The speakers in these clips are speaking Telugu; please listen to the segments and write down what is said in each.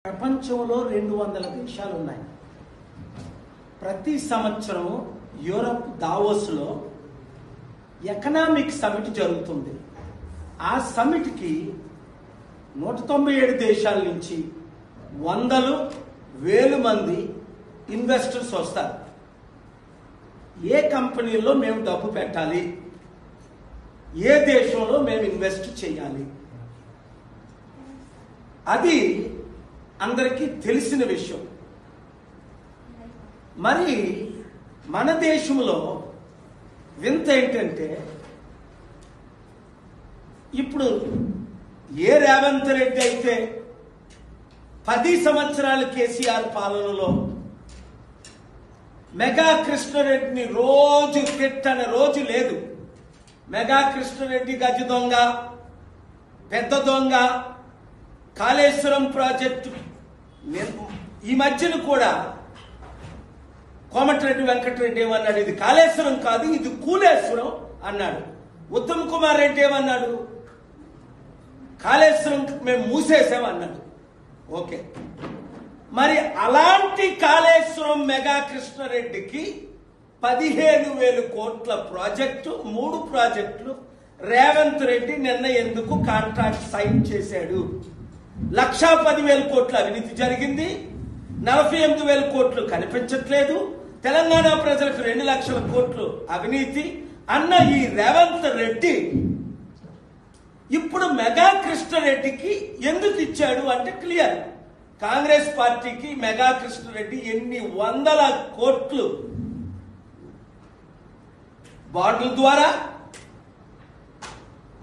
ప్రపంచంలో 200 దేశాలు ఉన్నాయి. ప్రతి సంవత్సరం యూరప్ దావోస్లో ఎకనామిక్ సమిట్ జరుగుతుంది. ఆ సమిట్కి 197 దేశాల నుంచి వందలు వేలు మంది ఇన్వెస్టర్స్ వస్తారు. ఏ కంపెనీలో మేము డబ్బు పెట్టాలి, ఏ దేశంలో మేము ఇన్వెస్ట్ చేయాలి, అది అందరికీ తెలిసిన విషయం. మరి మన దేశంలో వింత ఏంటంటే, ఇప్పుడు ఏ రేవంత్ రెడ్డి అయితే 10 సంవత్సరాలు కేసీఆర్ పాలనలో మెగా కృష్ణారెడ్డిని రోజు తిట్టని రోజు లేదు. మెగా కృష్ణారెడ్డి గజ దొంగ, పెద్ద దొంగ, కాళేశ్వరం ప్రాజెక్టు, ఈ మధ్యన కూడా కోమటిరెడ్డి వెంకటరెడ్డి ఏమన్నాడు, ఇది కాళేశ్వరం కాదు ఇది కూలేశ్వరం అన్నాడు. ఉత్తమ్ కుమార్ రెడ్డి ఏమన్నాడు, కాళేశ్వరం మేము మూసేసామన్నాడు. ఓకే, మరి అలాంటి కాళేశ్వరం మెగా కృష్ణారెడ్డికి 15,000 కోట్ల ప్రాజెక్టు, 3 ప్రాజెక్టులు రేవంత్ రెడ్డి నిన్న ఎందుకు కాంట్రాక్ట్ సైన్ చేశాడు? 1,10,000 కోట్ల అవినీతి జరిగింది, 48,000 కోట్లు కనిపించట్లేదు. తెలంగాణ ప్రజలకు 2 లక్షల కోట్లు అవినీతి అన్న ఈ రేవంత్ రెడ్డి ఇప్పుడు మెగా కృష్ణారెడ్డికి ఎందుకు ఇచ్చాడు అంటే క్లియర్. కాంగ్రెస్ పార్టీకి మెగా కృష్ణారెడ్డి ఎన్ని వందల కోట్లు బాండ్ల ద్వారా,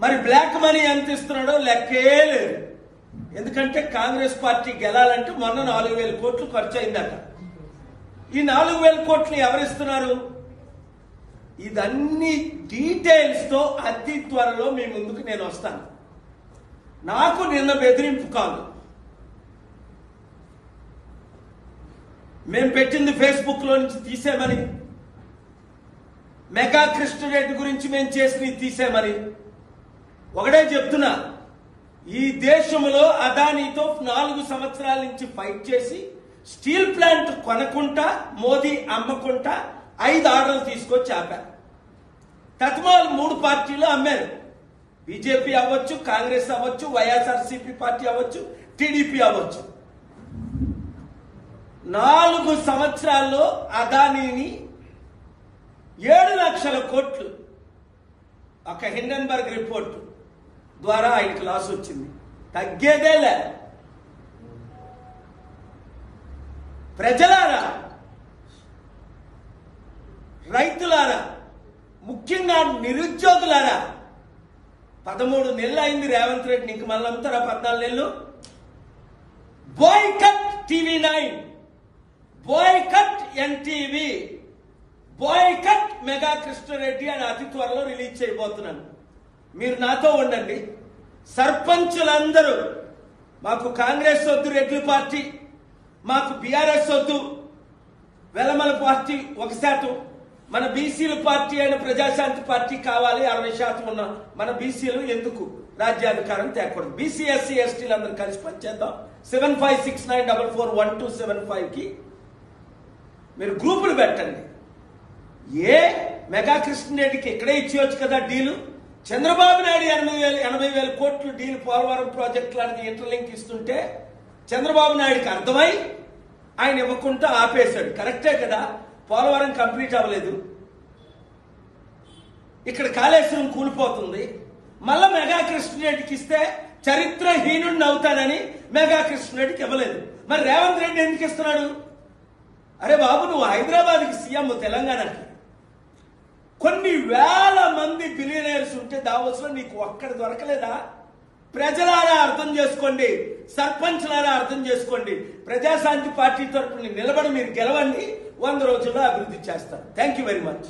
మరి బ్లాక్ మనీ ఎంత ఇస్తున్నాడో లెక్కే లేదు. ఎందుకంటే కాంగ్రెస్ పార్టీ గెలాలంటే మొన్న 4,000 కోట్లు ఖర్చు అయిందట. ఈ 4,000 కోట్లు ఎవరిస్తున్నారు? ఇదన్నీ డీటెయిల్స్ తో అతి త్వరలో మీ ముందుకు నేను వస్తాను. నాకు నిన్న బెదిరింపు కాదు, మేము పెట్టింది ఫేస్బుక్ లో నుంచి తీసేమని, మెగా కృష్ణారెడ్డి గురించి మేము చేసి తీసేమని. ఒకటే చెప్తున్నా, ఈ దేశంలో అదానీతో 4 సంవత్సరాల నుంచి ఫైట్ చేసి స్టీల్ ప్లాంట్ కొనకుండా, మోదీ అమ్మకుండా 5 ఆర్డర్లు తీసుకొచ్చి ఆపారు. తత్మాలు 3 పార్టీలు అమ్మారు. బీజేపీ అవ్వచ్చు, కాంగ్రెస్ అవ్వచ్చు, వైఎస్ఆర్సీపీ పార్టీ అవ్వచ్చు, టీడీపీ అవ్వచ్చు. 4 సంవత్సరాల్లో అదానీని 7 లక్షల కోట్లు ఒక హిండెన్బర్గ్ రిపోర్ట్ ద్వారా ఆయనకు లాస్ వచ్చింది. తగ్గేదేలే. ప్రజలారా, రైతులారా, ముఖ్యంగా నిరుద్యోగులారా, 13 నెలలు అయింది రేవంత్ రెడ్డి, ఇంక మళ్ళీ అమ్ముతారా 14 నెలలు? Boycott TV9, boycott NTV, boycott Megha Krishna Reddy అని అతి త్వరలో రిలీజ్ చేయబోతున్నాను. మీరు నాతో ఉండండి. సర్పంచులందరూ, మాకు కాంగ్రెస్ వద్దు, రెడ్ల పార్టీ, మాకు బీఆర్ఎస్ వద్దు, వెలమల పార్టీ 1%, మన బీసీల పార్టీ అయిన ప్రజాశాంతి పార్టీ కావాలి, 60% ఉన్న మన బీసీలు ఎందుకు రాజ్యాధికారం తేకూడదు? బీసీ ఎస్సీ ఎస్టీలు అందరూ కలిసి పనిచేద్దాం. 7569441275 కి మీరు గ్రూపులు పెట్టండి. ఏ మెగా కృష్ణారెడ్డికి ఇక్కడే ఇచ్చేయచ్చు కదా డీలు. చంద్రబాబు నాయుడు 80,000 కోట్లు డీల్ పోలవరం ప్రాజెక్టు లాంటి ఇంటర్లింక్ ఇస్తుంటే చంద్రబాబు నాయుడికి అర్థమై ఆయన ఇవ్వకుండా ఆపేశాడు. కరెక్టే కదా, పోలవరం కంప్లీట్ అవ్వలేదు, ఇక్కడ కాళేశ్వరం కూలిపోతుంది. మళ్ళా మెగా కృష్ణారెడ్డికి ఇస్తే చరిత్రహీనుడిని అవుతానని మెగా కృష్ణారెడ్డికి ఇవ్వలేదు. మరి రేవంత్ రెడ్డి ఎందుకు ఇస్తున్నాడు? అరే బాబు, నువ్వు హైదరాబాద్కి సీఎం, తెలంగాణకి కొన్ని వేల మంది బిలియనర్స్ ఉంటే దావోస్లో నీకు ఒక్కడ దొరకలేదా? ప్రజలారా అర్థం చేసుకోండి, సర్పంచ్లారా అర్థం చేసుకోండి. ప్రజాశాంతి పార్టీ తరపున నిలబడి మీరు గెలవండి, 100 రోజుల్లో అభివృద్ధి చేస్తారు. Thank you very much.